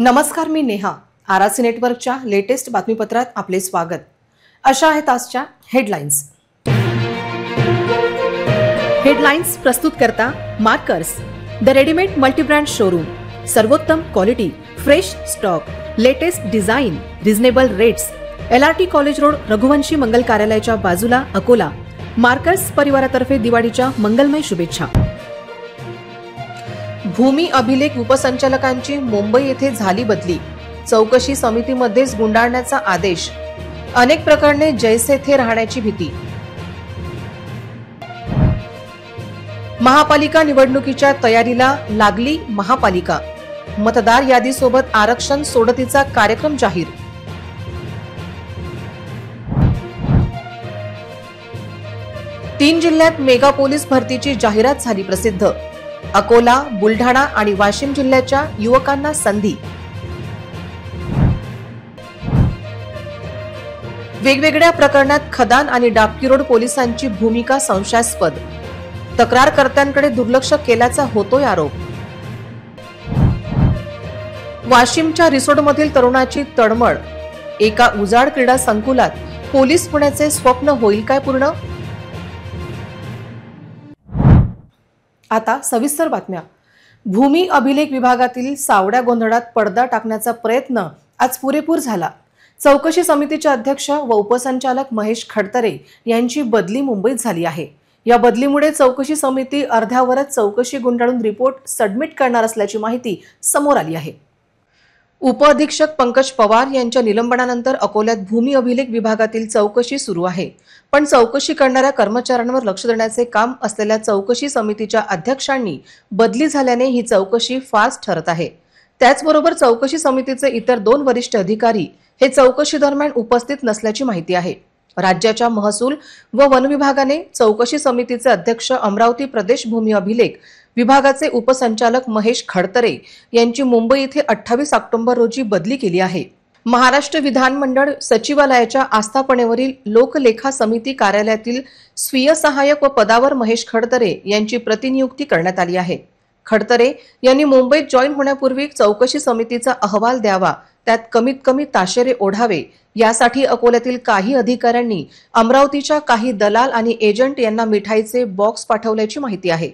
नमस्कार, मी नेहा. आरसी नेटवर्कच्या लेटेस्ट बातमीपत्रात आपले स्वागत. अशा आहेत आजच्या हेडलाईन्स. हेडलाईन्स प्रस्तुत करता markers, the readymade multibrand showroom. सर्वोत्तम quality, fresh stock, latest design, reasonable rates. LRT college road, Raghuvanshi Mangal कार्यालयाच्या बाजूला, अकोला. मार्कर्स परिवारातर्फे दिवाळीच्या मंगलमय शुभेच्छा. भूमी अभिलेख उपसंचालकांची मुंबई येथे झाली बदली. चौकशी समितीमध्येच गुंडाळण्याचा आदेश. अनेक प्रकरणे जैसे थे राहण्याची भीती. महापालिका निवडणुकीच्या तयारीला लागली महापालिका. मतदार यादीसोबत आरक्षण सोडतीचा कार्यक्रम जाहीर. तीन जिल्ह्यात मेगा पोलीस भरतीची जाहिरात झाली प्रसिद्ध. अकोला, बुलढाणा आणि वाशिम जिल्ह्याच्या युवकांना संधी. वेगवेगळ्या प्रकरणात खदान आणि डाबकी रोड पोलिसांची भूमिका संशयास्पद. तक्रारकर्त्यांकडे दुर्लक्ष केल्याचा होतोय आरोप. वाशिमच्या रिसोडमधील तरुणाची तळमळ. एका उजाड क्रीडा संकुलात पोलीस होण्याचे स्वप्न होईल काय पूर्ण? आता सविस्तर बातम्या. भूमी अभिलेख विभागातील सावड्या गोंधळात पडदा टाकण्याचा प्रयत्न आज पुरेपूर झाला. चौकशी समितीचे अध्यक्ष व उपसंचालक महेश खडतरे यांची बदली मुंबईत झाली आहे. या बदलीमुळे चौकशी समिती अर्ध्यावरच चौकशी गुंडाळून रिपोर्ट सबमिट करणार असल्याची माहिती समोर आली आहे. उपअधीक्षक पंकज पवार यांच्या निलंबनानंतर अकोल्यात भूमी अभिलेख विभागातील चौकशी सुरू आहे. पण चौकशी करणाऱ्या कर्मचाऱ्यांवर लक्ष देण्याचे काम असलेल्या चौकशी समितीच्या अध्यक्षांनी बदली झाल्याने ही चौकशी फास्ट ठरत आहे. त्याचबरोबर चौकशी समितीचे इतर 2 वरिष्ठ अधिकारी हे चौकशी दरम्यान उपस्थित नसल्याची माहिती आहे. राज्याच्या महसूल व वन विभागाने चौकशी समितीचे अध्यक्ष अमरावती प्रदेश भूमी अभिलेख विभागाचे उपसंचालक महेश खडतरे यांची मुंबई येथे 28 ऑक्टोबर रोजी बदली केली आहे. महाराष्ट्र विधानमंडळ सचिवालयाच्या आस्थापनेवरील लोकलेखा समिती कार्यालयातील स्वीय सहाय्यक व पदावर महेश खडतरे यांची प्रतिनियुक्ती करण्यात आली आहे. खडतरे यांनी मुंबईत जॉईन होण्यापूर्वी चौकशी समितीचा अहवाल द्यावा, त्यात कमीत कमी ताशेरे ओढावे यासाठी अकोल्यातील काही अधिकाऱ्यांनी अमरावतीच्या काही दलाल आणि एजंट यांना मिठाईचे बॉक्स पाठवल्याची माहिती आहे.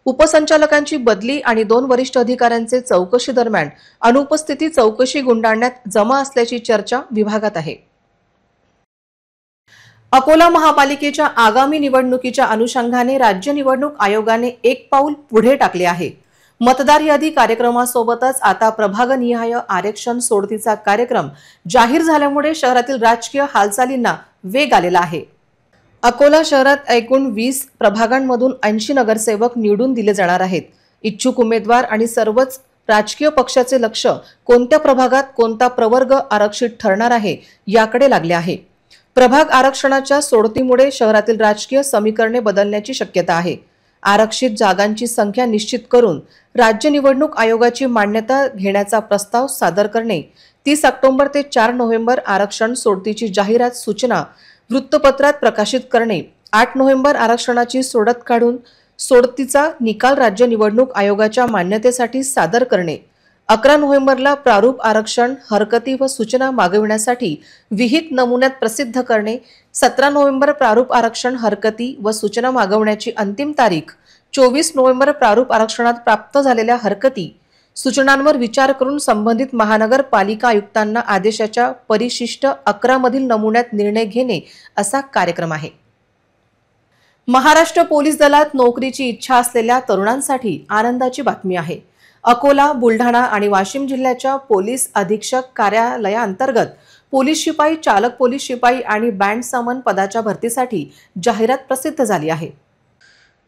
उपसंचालकांची बदली आणि 2 वरिष्ठ अधिकाऱ्यांचे चौकशी दरम्यान अनुपस्थिती चौकशी गुंडाळण्यात जमा असल्याची चर्चा विभागात आहे. अकोला महापालिकेच्या आगामी निवडणुकीच्या अनुषंगाने राज्य निवडणूक आयोगाने एक पाऊल पुढे टाकले आहे. मतदार यादी कार्यक्रमासोबतच आता प्रभागनिहाय आरक्षण सोडतीचा कार्यक्रम जाहीर झाल्यामुळे शहरातील राजकीय हालचालींना वेग आलेला आहे. अकोला शहरात एकूण 20 प्रभागांमधून 80 नगरसेवक निवडून दिले जाणार आहेत. इच्छुक उमेदवार आणि सर्वच राजकीय पक्षाचे लक्ष कोणत्या प्रभागात कोणता प्रवर्ग आरक्षित ठरणार आहे याकडे लागले आहे. प्रभाग आरक्षणाच्या सोडतीमुळे शहरातील राजकीय समीकरणे बदलण्याची शक्यता आहे. आरक्षित जागांची संख्या निश्चित करून राज्य निवडणूक आयोगाची मान्यता घेण्याचा प्रस्ताव सादर करणे. 30 ऑक्टोबर ते 4 नोव्हेंबर आरक्षण सोडतीची जाहिरात सूचना वृत्तपत्रात प्रकाशित करणे. 8 नोव्हेंबर आरक्षणाची सोडत काढून सोडतीचा निकाल राज्य निवडणूक आयोगाच्या मान्यतेसाठी सादर करणे. 11 नोव्हेंबरला प्रारूप आरक्षण हरकती व सूचना मागविण्यासाठी विहित नमुन्यात प्रसिद्ध करणे. 17 नोव्हेंबर प्रारूप आरक्षण हरकती व सूचना मागवण्याची अंतिम तारीख. 24 नोव्हेंबर प्रारूप आरक्षणात प्राप्त झालेल्या हरकती सूचनांवर विचार करून संबंधित महानगरपालिका आयुक्तांना आदेशाच्या परिशिष्ट 11 मधील नमुन्यात निर्णय घेणे असा कार्यक्रम आहे. महाराष्ट्र पोलीस दलात नोकरीची इच्छा असलेल्या तरुणांसाठी आनंदाची बातमी आहे. अकोला, बुलढाणा आणि वाशिम जिल्ह्याच्या पोलीस अधीक्षक कार्यालयाअंतर्गत पोलीस शिपाई, चालक पोलीस शिपाई आणि बँड समन पदाच्या भरतीसाठी जाहिरात प्रसिद्ध झाली आहे.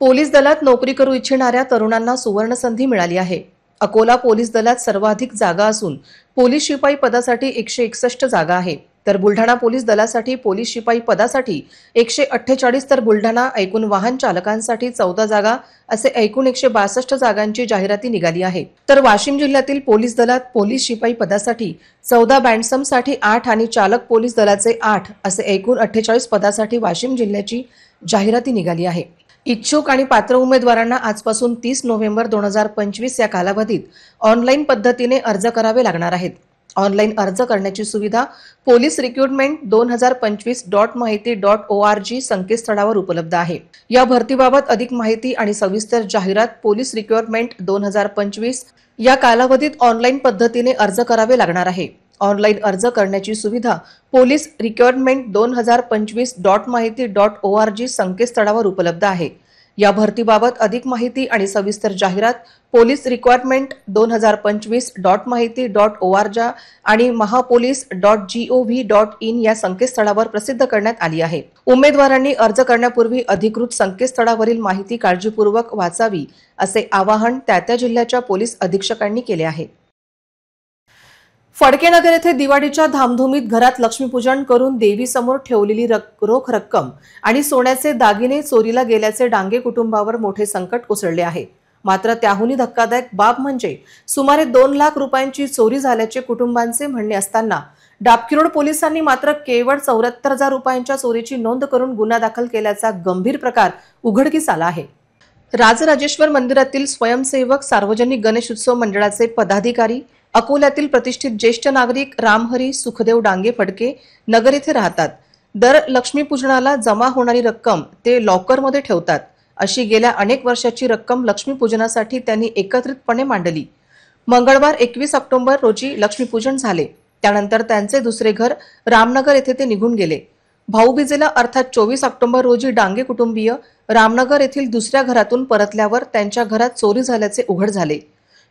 पोलीस दलात नोकरी करू इच्छिणाऱ्या तरुणांना सुवर्ण संधी मिळाली आहे. अकोला पोलीस दलात सर्वाधिक जागा असून पोलीस शिपाई पदासाठी 161 जागा आहे, तर बुलढाणा पोलीस दलासाठी पोलीस शिपाई पदासाठी 148, तर बुलढाणा एकूण वाहन चालकांसाठी 14 जागा असे एकूण 162 जागांची जाहिराती निघाली आहे. तर वाशिम जिल्ह्यातील पोलीस दलात पोलीस शिपाई पदासाठी 14, बँडसमसाठी 8 आणि चालक पोलीस दलाचे 8 असे एकूण 48 पदासाठी वाशिम जिल्ह्याची जाहिराती निघाली आहे. इच्छुक आणि पात्र उमेदवारांना आजपासून 30 नोव्हेंबर 2025 या कालावधीत ऑनलाईन पद्धतीने अर्ज करावे लागणार आहेत। ऑनलाईन अर्ज करण्याची सुविधा पोलीस रिक्रुटमेंट 2025.mahiti.org संकेतस्थळावर उपलब्ध आहे। या भरतीबाबत अधिक माहिती आणि सविस्तर जाहिरात पोलीस रिक्रुटमेंट 2025 या कालावधीत ऑनलाईन पद्धतीने अर्ज करावे लागणार आहे। ऑनलाईन अर्ज करण्याची सुविधा पोलीस रिक्रुटमेंट 2025.mahiti.org संकेतस्थळावर उपलब्ध आहे। या भरतीबाबत अधिक माहिती आणि सविस्तर जाहिरात पोलीस रिक्रुटमेंट 2025.mahiti.org आणि mahapolice.gov.in या संकेतस्थळावर प्रसिद्ध करण्यात आली आहे। उमेदवारांनी अर्ज करण्यापूर्वी अधिकृत संकेतस्थळावरील माहिती काळजीपूर्वक वाचावी असे आवाहन त्या जिल्ह्याच्या पोलीस अधीक्षकांनी केले आहे। फडकेनगर येथे दिवाळीच्या धामधुमीत घरात लक्ष्मीपूजन करून देवीसमोर ठेवलेली रोख रक्कम आणि सोन्याचे दागिने चोरीला गेल्याचे डांगे कुटुंबावर मोठे संकट कोसळले आहे। मात्र त्याहूनही धक्कादायक बाब म्हणजे सुमारे 2 लाख रुपयांची चोरी झाल्याचे कुटुंबांचे म्हणणे असताना डाबकीरोड पोलिसांनी मात्र केवळ 74,000 रुपयांच्या चोरीची नोंद करून गुन्हा दाखल केल्याचा गंभीर प्रकार उघडकीस आला आहे। राजराजेश्वर मंदिरातील स्वयंसेवक सार्वजनिक गणेशोत्सव मंडळाचे पदाधिकारी अकोल्यातील प्रतिष्ठित ज्येष्ठ नागरिक रामहरी सुखदेव डांगे फडके नगर येथे राहतात। दर लक्ष्मीपूजनाला जमा होणारी रक्कम ते लॉकरमध्ये ठेवतात। अशी गेल्या अनेक वर्षाची रक्कम लक्ष्मीपूजनासाठी त्यांनी एकत्रितपणे मांडली। मंगळवार 21 ऑक्टोबर रोजी लक्ष्मीपूजन झाले। त्यानंतर त्यांचे दुसरे घर रामनगर येथे ते निघून गेले। भाऊबीजेला अर्थात 24 ऑक्टोबर रोजी डांगे कुटुंबीय रामनगर येथील दुसऱ्या घरातून परतल्यावर त्यांच्या घरात चोरी झाल्याचे उघड झाले।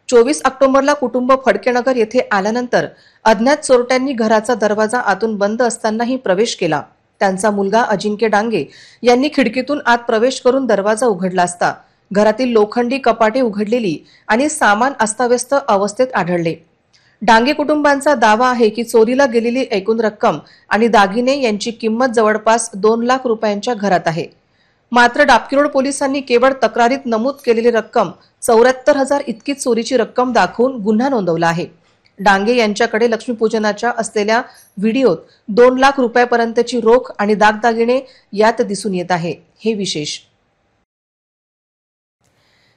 24 ऑक्टोबरला कुटुंब फडकेनगर येथे आल्यानंतर अज्ञात चोरट्यांनी घराचा दरवाजा आतून बंद असतानाही प्रवेश केला। त्यांचा मुलगा अजिंक्य डांगे यांनी खिडकीतून आत प्रवेश करून दरवाजा उघडला असता घरातील लोखंडी कपाटे उघडलेली आणि सामान अस्ताव्यस्त अवस्थेत आढळले। डांगे कुटुंबांचा दावा आहे की चोरीला गेलेली एकूण रक्कम आणि दागिने यांची किंमत जवळपास 2 लाख रुपयांच्या घरात आहे। मात्र डाबकीरोड पोलिसांनी केवळ तक्रारीत नमूद केलेली रक्कम 74,000 इतकी चोरीची रक्कम दाखवून गुन्हा नोंदवला आहे। डांगे यांच्याकडे लक्ष्मीपूजनाच्या असलेल्या व्हिडिओत 2 लाख रुपयापर्यंतची रोख आणि दागदागिने यात दिसून येत आहे। हे विशेष।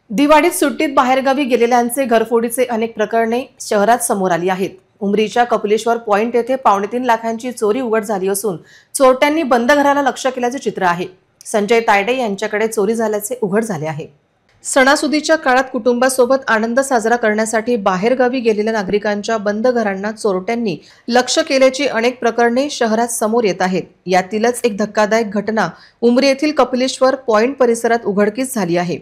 दिवाळीत सुट्टीत बाहेरगावी गेलेल्यांचे घरफोडीचे अनेक प्रकरणे शहरात समोर आली आहेत। उमरीच्या कपिलेश्वर पॉइंट येथे 3.5 लाखांची चोरी उघड झाली असून चोरट्यांनी बंद घराला लक्ष्य केल्याचे चित्र आहे। संजय तायडे यांच्याकडे चोरी झाल्याचे उघड झाले आहे। सणासुदीच्या काळात कुटुंबासोबत आनंद साजरा करण्यासाठी बाहेरगावी गेलेल्या नागरिकांच्या बंद घरांना चोरट्यांनी लक्ष्य केल्याची अनेक प्रकरणे शहरात समोर येत आहेत। यातीलच एक धक्कादायक घटना उमरी येथील कपिलेश्वर पॉइंट परिसरात उघडकीस झाली आहे,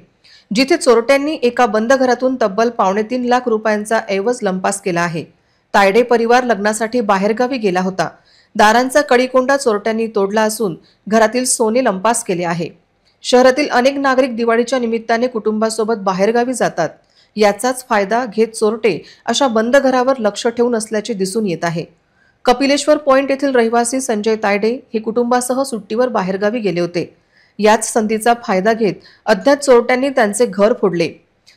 जिथे चोरट्यांनी एका बंद घरातून तब्बल 3.5 लाख रुपयांचा ऐवज लंपास केला आहे। तायडे परिवार लग्नासाठी बाहेरगावी गेला होता। दारांचा कडिकोंडा चोरट्यांनी तोडला असून घरातील सोने लंपास केले आहे। शहरातील अनेक नागरिक दिवाळीच्या निमित्ताने कुटुंबासोबत बाहेरगावी जातात। याचाच फायदा घेत चोरटे अशा बंद घरावर लक्ष ठेवून असल्याचे दिसून येत आहे। कपिलेश्वर पॉइंट येथील रहिवासी संजय तायडे हे कुटुंबासह सुट्टीवर बाहेरगावी गेले होते। याच संधीचा फायदा घेत अज्ञात चोरट्यांनी त्यांचे घर फोडले।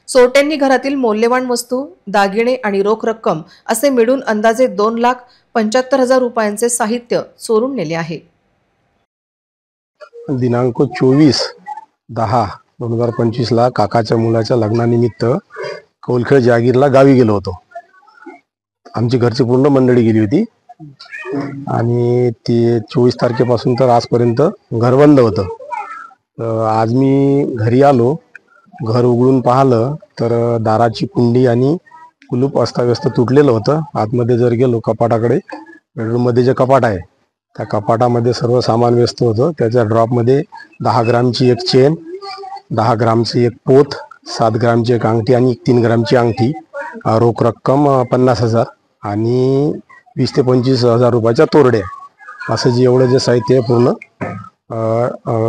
चोरट्यांनी घरातील मौल्यवान वस्तू, दागिने आणि रोख रक्कम असे मिळून अंदाजे 2,75,000 रुपयांचे साहित्य चोरून नेले आहे। दिनांक 24/10/2025 ला काकाच्या मुलाच्या लग्नानिमित्त कौलखेड जागीरला गावी गेलो होतो। आमची घरची पूर्ण मंडळी गेली होती आणि ते 24 तारखेपासून तर आजपर्यंत घर बंद होतं। आज मी घरी आलो, घर उघडून पाहिलं तर दाराची कुंडी आणि कुलूप अस्ताव्यस्त तुटलेलं होतं। आतमध्ये जर गेलो कपाटाकडे, बेडरूममध्ये जे कपाट आहे त्या कपाटामध्ये सर्व सामान व्यस्त होतं। त्याच्या ड्रॉपमध्ये 10 ग्रामची एक चेन, 10 ग्रामची एक पोत, 7 ग्रामची एक अंगठी आणि 3 ग्रामची अंगठी, रोख रक्कम 50,000 आणि 20 ते 25,000 रुपयाच्या तोरड्या, असं जे एवढं जे साहित्य पूर्ण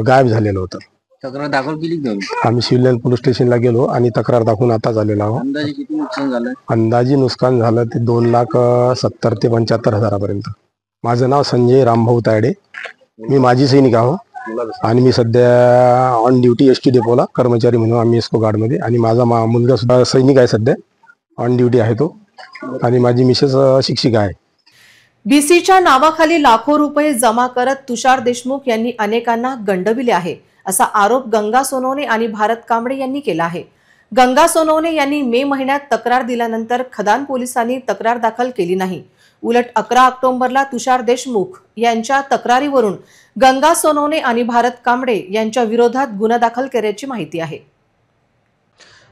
गायब झालेलं होतं। तक्रार दाखल केली का? आम्ही सिव्हिल पोलीस स्टेशनला गेलो आणि तक्रार दाखवून आता झालेलो आहोत। अंदाजे किती नुकसान झालं? अंदाजी नुकसान झालं ते 2,70,000 ते 75,000 पर्यंत। माझं नाव संजय रामभाऊ तायडे, मी माजी सैनिक आहो आणि मी सध्या ऑन ड्युटी एसटी डेपोला कर्मचारी म्हणून आम्ही एस्को गार्डमध्ये, आणि माझा मुलगा सुद्धा सैनिक आहे, सध्या ऑन ड्युटी आहे तो, आणि माझी मिसेस शिक्षिका आहे। बीसीच्या नावाखाली लाखो रुपये जमा करत तुषार देशमुख यांनी अनेकांना गंडविले आहे असा आरोप गंगा सोनवणे आणि भारत कांबळे यांनी केला आहे। गंगा सोनवणे यांनी मे महिन्यात तक्रार दिल्यानंतर खदान पोलिसांनी तक्रार दाखल केली नाही। उलट 11 ऑक्टोबरला तुषार देशमुख यांच्या तक्रारीवरून गंगा सोनवणे आणि भारत कांबळे यांच्या विरोधात गुन्हा दाखल केल्याची माहिती आहे।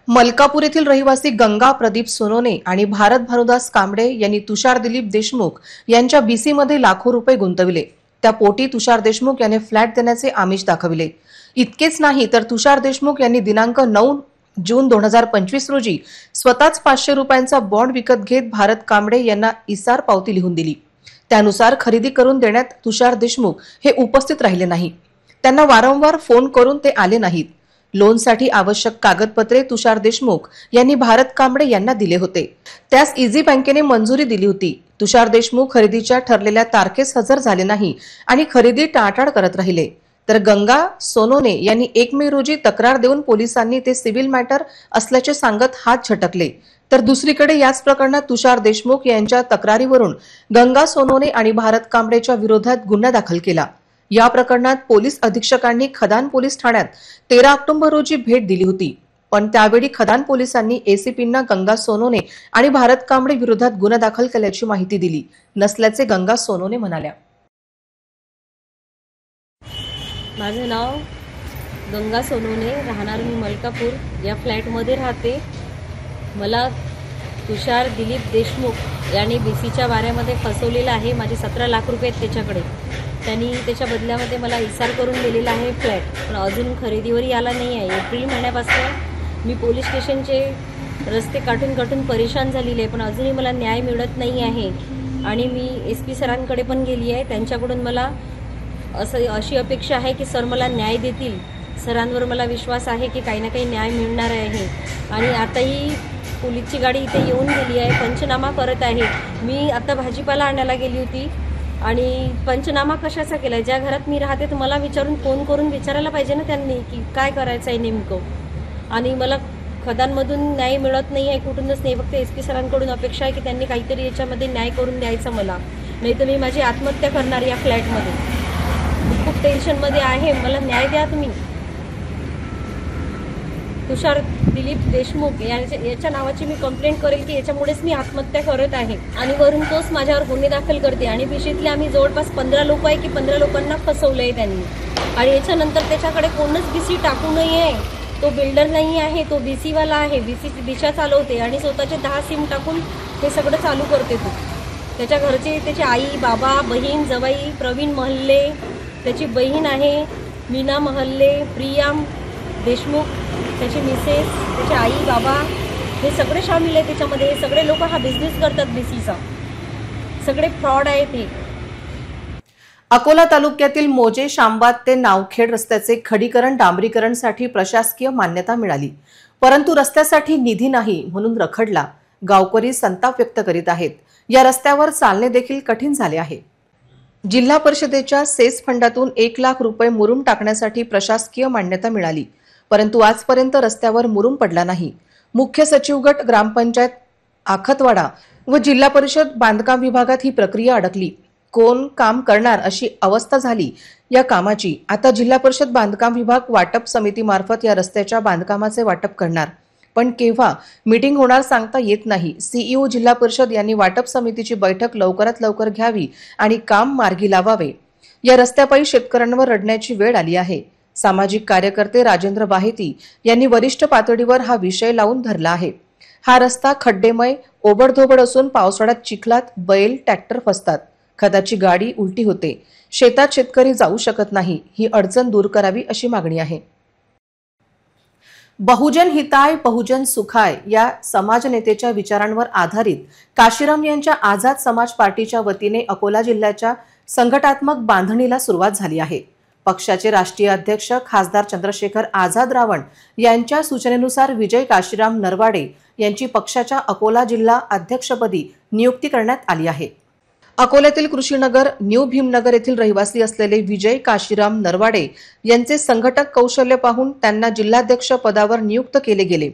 मलकापूर येथील रहिवासी गंगा प्रदीप सोनवणे आणि भारत भानुदास कांबळे यांनी तुषार दिलीप देशमुख यांच्या बीसी मध्ये लाखो रुपये गुंतविले। त्या पोटी तुषार देशमुख यांनी फ्लॅट देण्याचे आमिष दाखविले। इतकेच नाही तर तुषार देशमुख यांनी दिनांक 9 जून 2025 रोजी स्वतःच 500 रुपयांचा बॉन्ड विकत घेत भारत कांबळे यांना इसार पावती लिहून दिली। त्यानुसार खरेदी करून देण्यात तुषार देशमुख हे उपस्थित राहिले नाही। त्यांना वारंवार फोन करून ते आले नाहीत। लोनसाठी आवश्यक कागदपत्रे तुषार देशमुख यांनी भारत कांबळे यांना दिले होते। त्यास इझी बँकेने मंजुरी दिली होती। तुषार देशमुख खरेदीच्या ठरलेल्या तारखेस हजर झाले नाही आणि खरेदी टाळाटाळ करत राहिले। तर गंगा सोनवणे यांनी 1 मे रोजी तक्रार देऊन पोलिसांनी ते सिव्हिल मॅटर असल्याचे सांगत हात झटकले। तर दुसरीकडे याच प्रकरणात तुषार देशमुख यांच्या तक्रारीवरून गंगा सोनवणे आणि भारत कांबळेच्या विरोधात गुन्हा दाखल केला। या प्रकरणात पोलीस अधीक्षकांनी खदान पोलीस ठाण्यात 13 ऑक्टोबर रोजी भेट दिली होती, पण त्यावेळी खदान पोलिसांनी एसीपींना गंगा सोनवणे आणि भारत कांबळे विरोधात गुन्हा दाखल केल्याची माहिती दिली नसल्याचे गंगा सोनवणे म्हणाल्या। माझे नाव गंगा सोनवणे, राहणार मी मलकापूर या फ्लॅटमध्ये राहते। मला तुषार दिलीप देशमुख यांनी बीसीच्या वाऱ्यामध्ये फसवलेलं आहे। माझे 17 लाख रुपये आहेत त्याच्याकडे। त्यांनी त्याच्या बदल्यामध्ये मला इसार करून दिलेला आहे फ्लॅट, पण अजून खरेदीवरही आला नाही आहे। एप्रिल महिन्यापासून मी पोलीस स्टेशनचे रस्ते काढून परेशान झालेले आहे, पण अजूनही मला न्याय मिळत नाही आहे। आणि मी SP सरांकडे पण गेली आहे। त्यांच्याकडून मला अशी अपेक्षा आहे की सर मला न्याय देतील। सरांवर मला विश्वास आहे की काही ना काही न्याय मिळणार आहे। आणि आताही पोलीसची गाडी इथे येऊन गेली आहे, पंचनामा करत आहे। मी आता भाजीपाला आणायला गेली होती आणि पंचनामा कशाचा केला? ज्या घरात मी राहते तर मला विचारून फोन करून विचारायला पाहिजे ना त्यांनी की काय करायचं आहे नेमकं। आणि मला खदानमधून न्याय मिळत नाही आहे, कुठूनच नाही। फक्त SP सरांकडून अपेक्षा आहे की त्यांनी काहीतरी याच्यामध्ये न्याय करून द्यायचा मला, नाही तर मी माझी आत्महत्या करणार या फ्लॅटमध्ये। खूप टेन्शनमध्ये आहे, मला न्याय द्या तुम्ही। तुषार दिलीप देशमुख याच्या नावाची मी कंप्लेंट करेल की याच्यामुळेच मी आत्महत्या करत आहे आणि वरून तोच माझ्यावर गुन्हे दाखल करते। आणि बीसीतले आम्ही जवळपास 15 लोक आहे की 15 लोकांना फसवलंय त्यांनी। आणि याच्यानंतर त्याच्याकडे कोणच बीसी टाकू नाही आहे। तो बिल्डर नाही आहे, तो बीसीवाला आहे। बीसीची दिशा चालवते आणि स्वतःचे 10 सिम टाकून हे सगळं चालू करते। तो त्याच्या घरचे त्याची आई, बाबा, बहीण, जवाई प्रवीण महल्ले, त्याची बहीण आहे मीना महल्ले, प्रिया देशमुख, त्याची मिसेस, त्याची आई, बाबा हे सगळे शामिल आहे त्याच्यामध्ये। हे सगळे लोक हा बिझनेस करतात बीसीचा, सगळे फ्रॉड आहेत हे। अकोला तालुक्यातील मोजे शांबाद ते नावखेड रस्त्याचे खडीकरण डांबरीकरणसाठी प्रशासकीय मान्यता मिळाली, परंतु रस्त्यासाठी निधी नाही म्हणून रखडला। गावकरी संताप व्यक्त करीत आहेत। या रस्त्यावर चालणे देखील कठीण झाले आहे। जिल्हा परिषदेच्या सेस फंडातून 1 लाख रुपये मुरुम टाकण्यासाठी प्रशासकीय मान्यता मिळाली, परंतु आजपर्यंत रस्त्यावर मुरुम पडला नाही। मुख्य सचिव गट, ग्रामपंचायत आखतवाडा व जिल्हा परिषद बांधकाम विभागात ही प्रक्रिया अडकली। कोण काम करणार अशी अवस्था झाली या कामाची। आता जिल्हा परिषद बांधकाम विभाग वाटप समितीमार्फत या रस्त्याच्या बांधकामाचे वाटप करणार, पण केव्हा मीटिंग होणार सांगता येत नाही। CEO जिल्हा परिषद यांनी वाटप समितीची बैठक लवकरात लवकर घ्यावी आणि काम मार्गी लावावे। या रस्त्यापायी शेतकऱ्यांवर रडण्याची वेळ आली आहे। सामाजिक कार्यकर्ते राजेंद्र बाहेती यांनी वरिष्ठ पातळीवर हा विषय लावून धरला आहे। हा रस्ता खड्डेमय, ओबडधोबड असून पावसाळ्यात चिखलात बैल, ट्रॅक्टर फसतात, खताची गाडी उलटी होते, शेतात शेतकरी जाऊ शकत नाही। ही अडचण दूर करावी अशी मागणी आहे। बहुजन हिताय बहुजन सुखाय या समाज नेत्याच्या विचारांवर आधारित काशीराम यांच्या आझाद समाज पार्टीच्या वतीने अकोला जिल्ह्याच्या संघटनात्मक बांधणीला सुरुवात झाली आहे। पक्षाचे राष्ट्रीय अध्यक्ष खासदार चंद्रशेखर आझाद रावण यांच्या सूचनेनुसार विजय काशीराम नरवाडे यांची पक्षाच्या अकोला जिल्हा अध्यक्षपदी नियुक्ती करण्यात आली आहे। अकोल्यातील कृषीनगर, न्यू भीमनगर येथील रहिवासी असलेले विजय काशीराम नरवाडे यांचे संघटक कौशल्य पाहून त्यांना जिल्हाध्यक्ष पदावर नियुक्त केले गेले।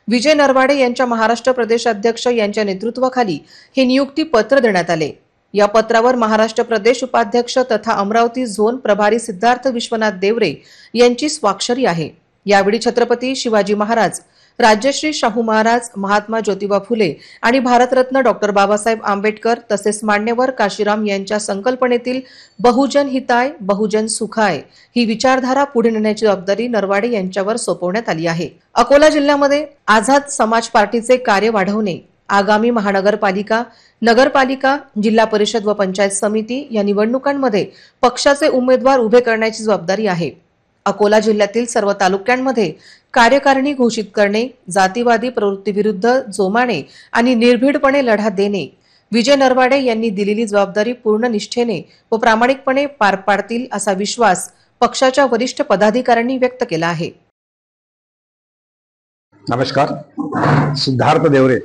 विजय नरवाडे यांच्या महाराष्ट्र प्रदेश अध्यक्ष यांच्या नेतृत्वाखाली हे नियुक्ती पत्र देण्यात आले। या पत्रावर महाराष्ट्र प्रदेश उपाध्यक्ष तथा अमरावती झोन प्रभारी सिद्धार्थ विश्वनाथ देवरे यांची स्वाक्षरी आहे। यावेळी छत्रपती शिवाजी महाराज, राज्यश्री शाहू महाराज, महात्मा ज्योतिबा फुले आणि भारतरत्न डॉक्टर बाबासाहेब आंबेडकर तसेच मान्यवर काशीराम यांच्या संकल्पनेतील बहुजन हिताय बहुजन सुखाय ही विचारधारा पुढे नेण्याची जबाबदारी नरवाडे यांच्यावर सोपवण्यात आली आहे। अकोला जिल्ह्यामध्ये आझाद समाज पार्टीचे कार्य वाढवणे, आगामी महानगरपालिका, नगरपालिका, जिल्हा परिषद व पंचायत समिती या निवडणुकांमध्ये पक्षाचे उमेदवार उभे करण्याची जबाबदारी आहे। अकोला जिल्ह्यातील सर्व तालुक्यांमध्ये कार्यकारिणी घोषित करणे, जातीवादी प्रवृत्तीविरुद्ध जोमाने आणि निर्भीडपणे लढा देणे विजय नरवाडे यांनी दिलेली जबाबदारी पूर्ण निष्ठेने व प्रामाणिकपणे पार पाडतील असा विश्वास पक्षाच्या वरिष्ठ पदाधिकाऱ्यांनी व्यक्त केला आहे। नमस्कार, सिद्धार्थ देवरे,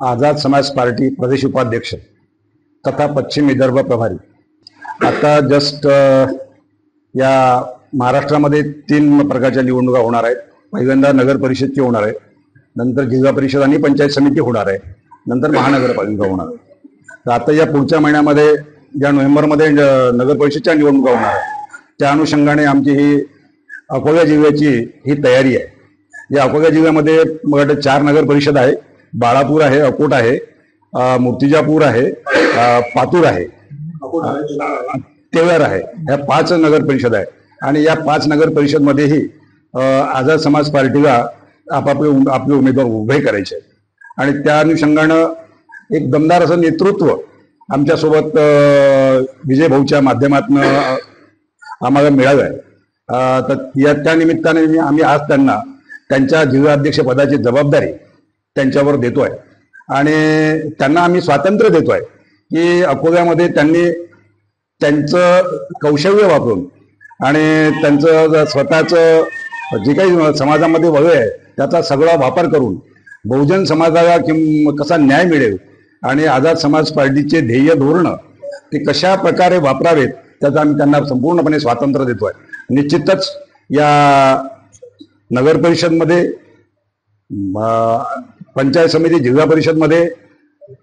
आझाद समाज पार्टी प्रदेश उपाध्यक्ष तथा पश्चिम विदर्भ प्रभारी। आता जस्ट या महाराष्ट्रामध्ये 3 प्रकारच्या निवडणुका होणार आहेत। पहिल्यांदा नगर परिषदची होणार आहे, नंतर जिल्हा परिषद आणि पंचायत समिती होणार आहे, नंतर महानगरपालिका होणार आहे। तर आता या पुढच्या महिन्यामध्ये ज्या नोव्हेंबरमध्ये नगर परिषदच्या निवडणुका होणार आहे त्या अनुषंगाने आमची ही अकोला जिल्ह्याची ही तयारी आहे। या अकोला जिल्ह्यामध्ये मग 4 नगर परिषद आहे, बाळापूर आहे, अकोट आहे, मूर्तिजापूर आहे, पातूर आहे, तेवढर आहे। ह्या 5 नगर परिषद आहे आणि या 5 नगर परिषद मध्येही आझाद समाज पार्टीला आपले उमेदवार उभे करायचे आणि त्या अनुषंगानं एक दमदार असं नेतृत्व आमच्यासोबत विजय भाऊच्या माध्यमातून आम्हाला मिळालं आहे। तर त्या निमित्ताने आम्ही आज त्यांच्या जिल्हाध्यक्ष पदाची जबाबदारी त्यांच्यावर देतोय आणि त्यांना आम्ही स्वातंत्र्य देतोय की अकोल्यामध्ये त्यांनी त्यांचं कौशल्य वापरून आणि त्यांचं स्वतःचं जे काही समाजामध्ये वय आहे त्याचा सगळा वापर करून बहुजन समाजाला कसा न्याय मिळेल आणि आझाद समाज पार्टीचे ध्येय धोरण ते कशा प्रकारे वापरावेत त्याचा आम्ही त्यांना संपूर्णपणे स्वातंत्र्य देतोय। निश्चितच या नगर परिषदमध्ये, पंचायत समिती, जिल्हा परिषदमध्ये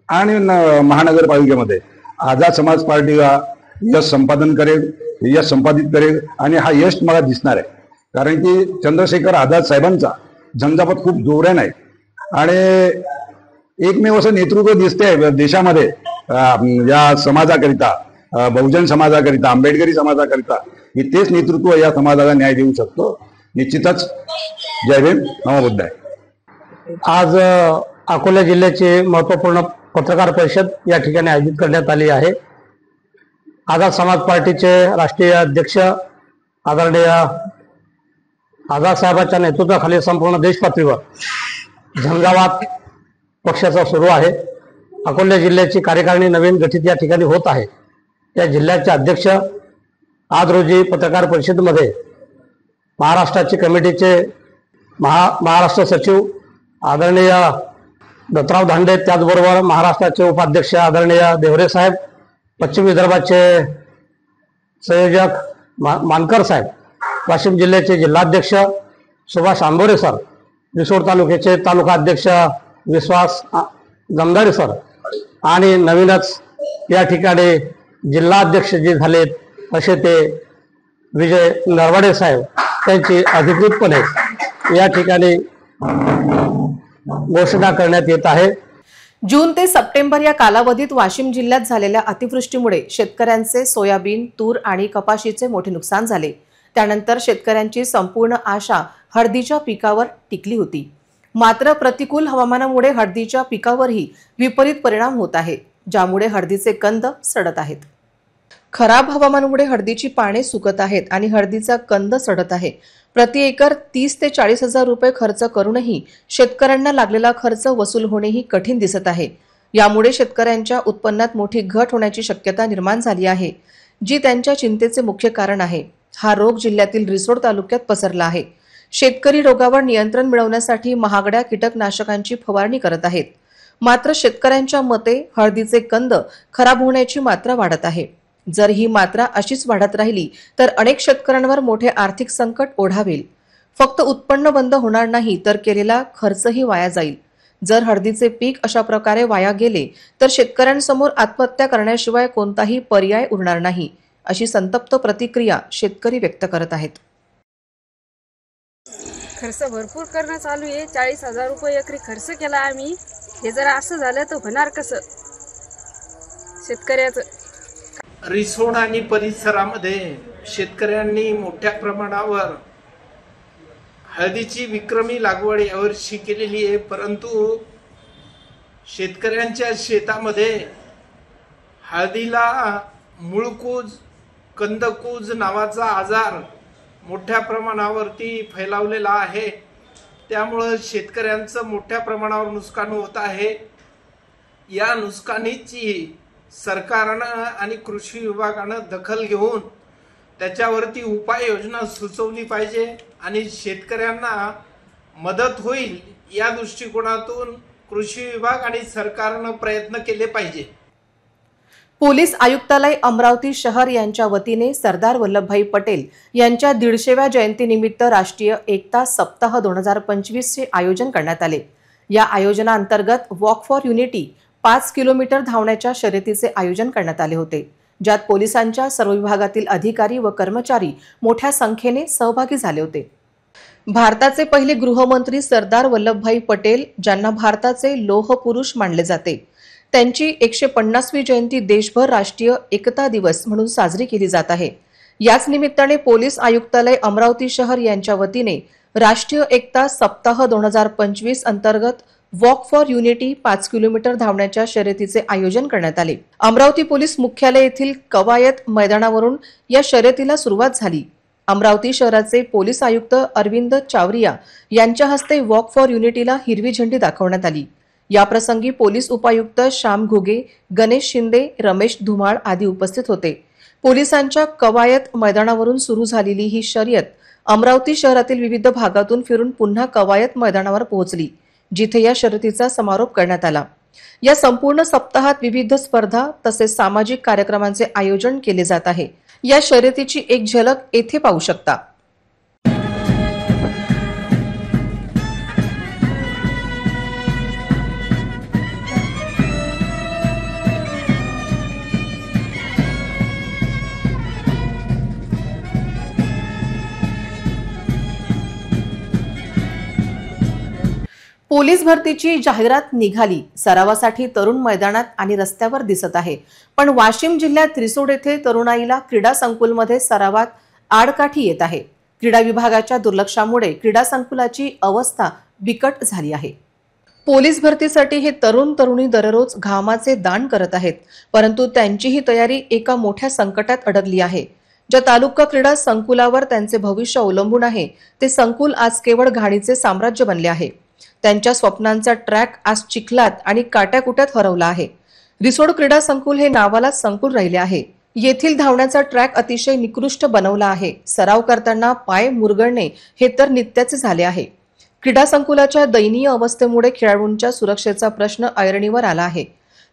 आणि महानगरपालिकेमध्ये आझाद समाज पार्टीला यश संपादित करेल आणि हा यश मला दिसणार आहे। कारण की चंद्रशेखर आझाद साहेबांचा झंझावात खूप जोराने आहे आणि एकमेव असं नेतृत्व दिसते देशामध्ये या समाजाकरिता, बहुजन समाजाकरिता, आंबेडकरी समाजाकरिता, की तेच नेतृत्व या समाजाला न्याय देऊ शकतो। निश्चितच जय भीम, नमो बुद्धाय। आज अकोला जिल्ह्याची महत्त्वपूर्ण पत्रकार परिषद या ठिकाणी आयोजित करण्यात आली आहे। आझाद समाज पार्टीचे राष्ट्रीय अध्यक्ष आदरणीय आझाद साहेबांच्या नेतृत्वाखाली संपूर्ण देशपातळीवर झंझावात पक्षाचा सुरू आहे। अकोला जिल्ह्याची कार्यकारिणी नवीन गठीत या ठिकाणी होत आहे। त्या जिल्ह्याचे अध्यक्ष आज रोजी पत्रकार परिषदेमध्ये महाराष्ट्राचे कमिटीचे महाराष्ट्र सचिव आदरणीय दत्तराव धांडे, त्याचबरोबर महाराष्ट्राचे उपाध्यक्ष आदरणीय देवरे साहेब, पश्चिम विदर्भाचे संयोजक मानकर साहेब, वाशिम जिल्ह्याचे जिल्हाध्यक्ष सुभाष आंबोरे सर, रिसोड तालुक्याचे तालुका अध्यक्ष विश्वास जमदारे सर आणि नवीनच या ठिकाणी जिल्हाध्यक्ष जे झालेत असे ते विजय नरवाडे साहेब, त्यांची अधिकृतपणे या ठिकाणी घोषणा करण्यात येत आहे। जून ते सप्टेंबर या कालावधीत वाशिम जिल्ह्यात झालेल्या अतिवृष्टीमुळे शेतकऱ्यांचे सोयाबीन, तूर आणि कपाशीचे मोठे नुकसान झाले। त्यानंतर शेतकऱ्यांची संपूर्ण आशा हळदीच्या पिकावर टिकली होती। मात्र प्रतिकूल हवामानामुळे हळदीच्या पिकावरही विपरीत परिणाम होत आहे, ज्यामुळे हळदीचे कंद सडत आहेत। खराब हवामानामुळे हळदीची पाने सुकत आहेत आणि हळदीचा कंद सडत आहे। प्रति एकर 30 ते 40 हजार रुपये खर्च करूनही शेतकऱ्यांना लागलेला खर्च वसूल होणेही कठीण दिसत आहे। यामुळे शेतकऱ्यांच्या उत्पन्नात मोठी घट होण्याची शक्यता निर्माण झाली आहे, जी त्यांच्या चिंतेचे मुख्य कारण आहे। हा रोग जिल्ह्यातील रिसोड तालुक्यात पसरला आहे। शेतकरी रोगावर नियंत्रण मिळवण्यासाठी महागड्या कीटकनाशकांची फवारणी करत आहेत। मात्र शेतकऱ्यांच्या मते हळदीचे कंद खराब होण्याची मात्रा वाढत आहे। जर ही मात्रा अशीच वाढत राहिली तर अनेक शेतकऱ्यांवर मोठे आर्थिक संकट ओढावेल। फक्त उत्पन्न बंद होणार नाही तर केलेला खर्चही वाया जाईल। जर हळदीचे पीक अशा प्रकारे वाया गेले तर शेतकऱ्यांसमोर आत्महत्या करण्याशिवाय कोणताही पर्याय उरणार नाही, अशी संतप्त प्रतिक्रिया शेतकरी व्यक्त करत आहेत. खर्च भरपूर करणं चालू आहे. 40,000 रुपये एकरी खर्च केला आम्ही. हे जर असं झालं तर होणार कसं शेतकऱ्याचं? रिसोड आणि परिसरामध्ये शेतकऱ्यांनी मोठ्या प्रमाणावर हळदीची विक्रमी लागवड यावर्षी केलेली आहे, परंतु शेतकऱ्यांच्या शेतामध्ये हळदीला मुळकूज, कंदकूज नावाचा आजार मोठ्या प्रमाणावरती फैलावलेला आहे. त्यामुळं शेतकऱ्यांचं मोठ्या प्रमाणावर नुकसान होत आहे. या नुकसानीची सरकारनं आणि कृषी विभागानं दखल घेऊन त्याच्यावरती उपाययोजना सुचवली पाहिजे आणि शेतकऱ्यांना मदत होईल या दृष्टिकोनातून कृषी विभाग आणि सरकारनं प्रयत्न केले पाहिजे. पोलीस आयुक्तालय अमरावती शहर यांच्या वतीने सरदार वल्लभभाई पटेल यांच्या 150व्या जयंतीनिमित्त राष्ट्रीय एकता सप्ताह 2025 चे आयोजन करण्यात आले. या आयोजनाअंतर्गत वॉक फॉर युनिटी 5 किलोमीटर धावण्याच्या शर्यतीचे आयोजन करण्यात आले होते, ज्यात पोलिसांच्या सर्व विभागातील अधिकारी व कर्मचारी मोठ्या संख्येने सहभागी झाले होते. भारताचे पहिले गृहमंत्री सरदार वल्लभभाई पटेल, ज्यांना भारताचे लोह पुरुष मानले जाते, त्यांची 150वी जयंती देशभर राष्ट्रीय एकता दिवस म्हणून साजरी केली जात आहे. याच निमित्ताने पोलीस आयुक्तालय अमरावती शहर यांच्या वतीने राष्ट्रीय एकता सप्ताह 2025 अंतर्गत वॉक फॉर युनिटी 5 किलोमीटर धावण्याच्या शर्यतीचे आयोजन करण्यात आले. अमरावती पोलीस मुख्यालय येथील कवायत मैदानावरून या शर्यतीला सुरुवात झाली. अमरावती शहराचे पोलीस आयुक्त अरविंद चावरिया यांच्या हस्ते वॉक फॉर युनिटीला हिरवी झेंडी दाखवण्यात आली. याप्रसंगी पोलीस उपायुक्त श्याम घुगे, गणेश शिंदे, रमेश धुमाळ आदी उपस्थित होते. पोलिसांच्या कवायत मैदानावरून सुरू झालेली ही शर्यत अमरावती शहरातील विविध भागातून फिरून पुन्हा कवायत मैदानावर पोहोचली, जिथे या शर्यतीचा समारोप करण्यात आला. या संपूर्ण सप्ताहात विविध स्पर्धा तसेच सामाजिक कार्यक्रमांचे आयोजन केले जात आहे. या शर्यतीची एक झलक येथे पाहू शकता. पोलीस भरतीची जाहिरात निघाली. सरावासाठी तरुण मैदानात आणि रस्त्यावर दिसत आहे, पण वाशिम जिल्ह्यात रिसोड येथे तरुणाईला क्रीडा संकुलमध्ये सरावात आडकाठी येत आहे. क्रीडा विभागाच्या दुर्लक्षामुळे क्रीडा संकुलाची अवस्था बिकट झाली आहे. पोलीस भरतीसाठी हे तरुण तरुणी दररोज घामाचे दान करत आहेत, परंतु त्यांची ही तयारी एका मोठ्या संकटात अडकली आहे. ज्या तालुका क्रीडा संकुलावर त्यांचे भविष्य अवलंबून आहे, ते संकुल आज केवळ घाणीचे साम्राज्य बनले आहे. त्यांच्या स्वप्नांचा ट्रॅक आज चिखलात आणि काट्याकुट्यात हरवला आहे. रिसोड क्रीडा संकुल हे नावाला संकुल राहिले आहे. येथील धावण्याचा ट्रॅक अतिशय निकृष्ट बनवला आहे. सराव करताना पाय मुरगळणे हे तर नित्याचे झाले आहे. क्रीडा संकुलाच्या दयनीय अवस्थेमुळे खेळाडूंच्या सुरक्षेचा प्रश्न ऐरणीवर आला आहे.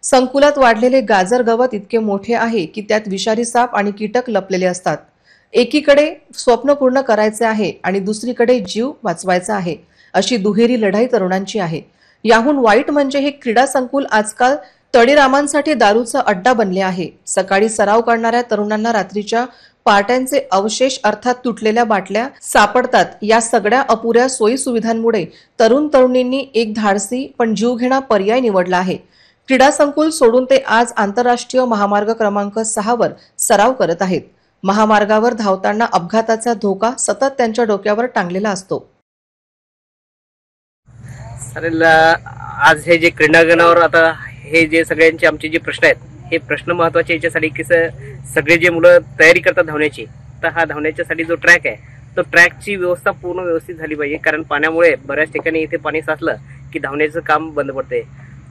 संकुलात वाढलेले गाजर गवत इतके मोठे आहे की त्यात विषारी साप आणि कीटक लपलेले असतात. एकीकडे स्वप्न पूर्ण करायचे आहे आणि दुसरीकडे जीव वाचवायचा आहे, अशी दुहेरी लढाई तरुणांची आहे. याहून वाईट म्हणजे हे क्रीडा संकुल आजकाल तडीरामांसाठी दारूचा अड्डा बनले आहे. सकाळी सराव करणाऱ्या तरुणांना रात्रीच्या पार्ट्यांचे अवशेष अर्थात तुटलेल्या बाटल्या सापडतात. या सगळ्या अपुऱ्या सोयी सुविधांमुळे तरुण तरुणींनी एक धाडसी पण जीवघेणा पर्याय निवडला आहे. क्रीडा संकुल सोडून ते आज आंतरराष्ट्रीय महामार्ग क्रमांक 6 वर सराव करत आहेत. महामार्गावर धावताना अपघाताचा धोका सतत त्यांच्या डोक्यावर टांगलेला असतो. आज हे जे क्रीडांगणावर आता हे जे सगळ्यांचे आमचे जे प्रश्न आहेत, हे प्रश्न महत्वाचे याच्यासाठी की सगळे जे मुलं तयारी करतात धावण्याची, तर हा धावण्याच्यासाठी जो ट्रॅक आहे, तो ट्रॅकची व्यवस्था पूर्ण व्यवस्थित झाली पाहिजे. कारण पाण्यामुळे बऱ्याच ठिकाणी इथे पाणी साचलं की धावण्याचं काम बंद पडते.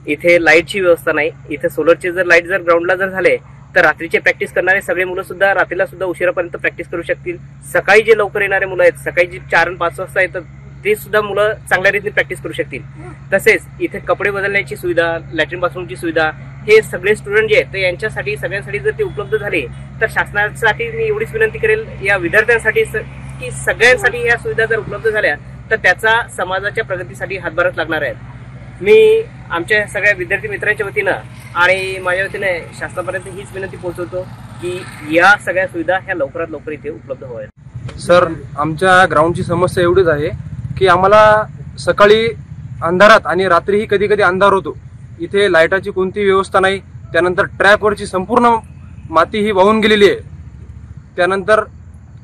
इथे लाईटची व्यवस्था नाही. इथे सोलरचे जर लाईट जर ग्राउंडला जर झाले तर रात्रीचे प्रॅक्टिस करणारे सगळे मुलं सुद्धा रात्रीला सुद्धा उशिरापर्यंत प्रॅक्टिस करू शकतील. सकाळी जे लवकर येणारे मुलं आहेत, सकाळी जे 4 आणि 5 वाजता येतात, ते सुद्धा मुलं चांगल्या रीतीने प्रॅक्टिस करू शकतील. तसेच इथे कपडे बदलण्याची सुविधा, लॅट्रिन बाथरूमची सुविधा, हे सगळे स्टुडंट जे आहेत ते यांच्यासाठी सगळ्यांसाठी जर ते उपलब्ध झाले तर शासनासाठी मी एवढीच विनंती करेल या विद्यार्थ्यांसाठी की सगळ्यांसाठी या सुविधा जर उपलब्ध झाल्या तर त्याचा समाजाच्या प्रगतीसाठी हातभारच लागणार आहेत. मी आमच्या सगळ्या विद्यार्थी मित्रांच्या वतीनं आणि माझ्या वतीने शासनापर्यंत हीच विनंती पोहोचवतो की या सगळ्या सुविधा ह्या लवकरात लवकर इथे उपलब्ध व्हाव्यात. सर, आमच्या ग्राउंडची समस्या एवढीच आहे की आम्हाला सकाळी अंधारात आणि रात्रीही कधी कधी अंधार होतो. इथे लाईटाची कोणतीही व्यवस्था नाही. त्यानंतर ट्रॅकवरची संपूर्ण माती ही वाहून गेलेली आहे. त्यानंतर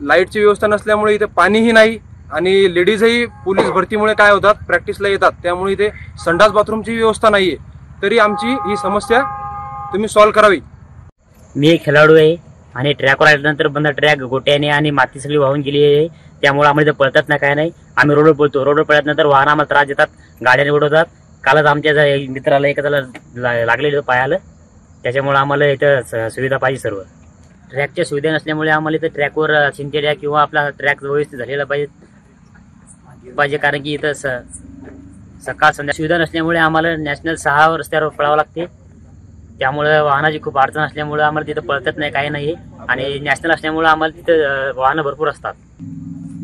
लाईटची व्यवस्था नसल्यामुळे इथे पाणीही नाही आणि लेडीजही पोलीस भरतीमुळे काय होतात, प्रॅक्टिसला येतात, त्यामुळे इथे संडास बाथरूमची व्यवस्था नाहीये. तरी आमची ही समस्या तुम्ही सॉल्व्ह करावी. मी एक खेळाडू आहे आणि ट्रॅकवर आल्यानंतर बंद ट्रॅक गोट्याने आणि माती सगळी वाहून गेली आहे. त्यामुळे आम्हाला इथे पळतात ना काय नाही. आम्ही रोडवर पळतो. रोडवर पळल्यानंतर वाहन आम्हाला त्रास देतात, गाड्याने उडवतात. कालच आमच्या मित्राला एखाद्याला लागलेलं पायाला. त्याच्यामुळे आम्हाला इथं सुविधा पाहिजे. सर्व ट्रॅकच्या सुविधा नसल्यामुळे आम्हाला इथं ट्रॅकवर सिंचेड्या किंवा आपला ट्रॅक व्यवस्थित झालेला पाहिजे. कारण की इथं सकाळ संध्या सुविधा नसल्यामुळे आम्हाला नॅशनल 6 रस्त्यावर पळावं लागते. त्यामुळे वाहनाची खूप अडचण असल्यामुळे आम्हाला तिथं पळतात नाही, काही नाही. आणि नॅशनल असल्यामुळे आम्हाला तिथं वाहनं भरपूर असतात.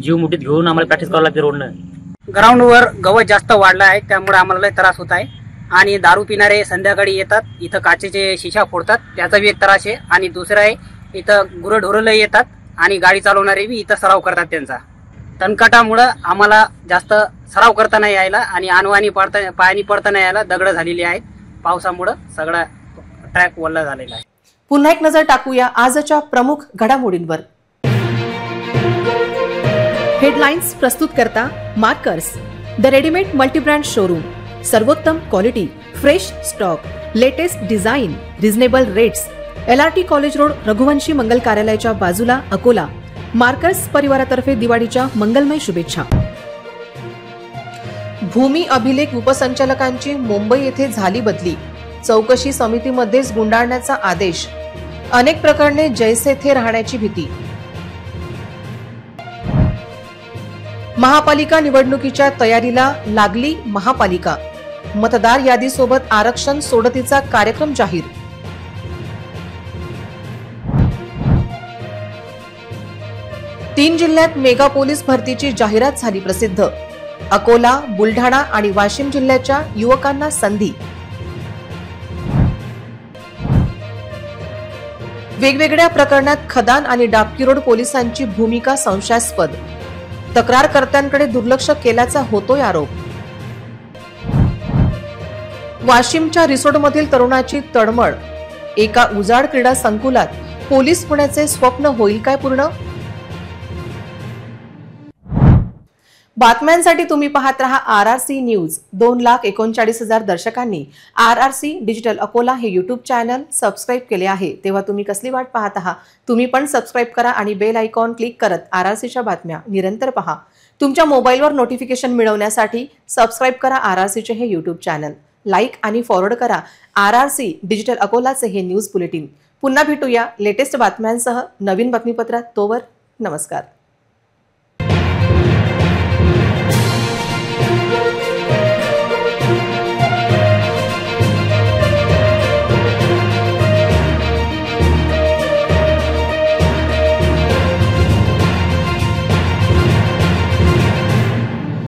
जीव मुठीत घेऊन आम्हाला प्रॅक्टिस करावं लागते रोडनं. ग्राउंडवर गवत जास्त वाढलं आहे, त्यामुळे आम्हाला लय त्रास होत आहे. आणि दारू पिणारे संध्याकाळी येतात, इथं काचेचे शिशा फोडतात, त्याचा बी एक त्रास आहे. आणि दुसरं आहे, इथं गुरंढोरं येतात आणि गाडी चालवणारे बी इथं सराव करतात. त्यांचा तणकाटामुळं आम्हाला जास्त सराव करता नाही यायला आणि पायानी पडता नाही यायला. दगड झालेली आहेत पावसामुळं. सगळा ट्रॅक ओला झालेला आहे. पुन्हा एक नजर टाकूया आजच्या प्रमुख घडामोडींवर. हेडलाईन्स प्रस्तुत करता markers, the readymade multibrand showroom. सर्वोत्तम quality, fresh stock, latest design, reasonable rates. LRT college road, Raghuvanshi Mangal कार्यालयाच्या बाजूला, अकोला. मार्कर्स परिवारातर्फे दिवाळीच्या मंगलमय शुभेच्छा. भूमी अभिलेख उपसंचालकांची मुंबई येथे झाली बदली. चौकशी समितीमध्येच गुंडाळण्याचा आदेश. अनेक प्रकरणे जैसे थे राहण्याची भीती. महापालिका निवडणुकीच्या तयारीला लागली महापालिका. मतदार यादीसोबत आरक्षण सोडतीचा कार्यक्रम जाहीर. तीन जिल्ह्यात मेगा पोलीस भरतीची जाहिरात झाली प्रसिद्ध. अकोला, बुलढाणा आणि वाशिम जिल्ह्याच्या युवकांना संधी. वेगवेगळ्या प्रकरणात खदान आणि डाबकी रोड पोलिसांची भूमिका संशयास्पद. तक्रारकर्त्यांकडे दुर्लक्ष केल्याचा होतोय आरोप. वाशिमच्या रिसोडमधील तरुणाची तळमळ. एका उजाड क्रीडा संकुलात पोलीस पुण्याचे स्वप्न होईल काय पूर्ण? बातम्यांसाठी तुम्ही पाहत रहा RRC news. 2,39,000 दर्शकांनी RRC digital Akola हे युट्यूब चॅनल सबस्क्राईब केले आहे. तेव्हा तुम्ही कसली वाट पाहत आहात? तुम्ही पण सबस्क्राईब करा आणि बेल आयकॉन क्लिक करत RRCच्या बातम्या निरंतर पहा. तुमच्या मोबाईलवर नोटिफिकेशन मिळवण्यासाठी सबस्क्राईब करा RRCचे हे युट्यूब चॅनल. लाईक आणि फॉरवर्ड करा RRC डिजिटल अकोलाचे हे न्यूज बुलेटिन. पुन्हा भेटूया लेटेस्ट बातम्यांसह नवीन बातमीपत्रात. तोवर नमस्कार.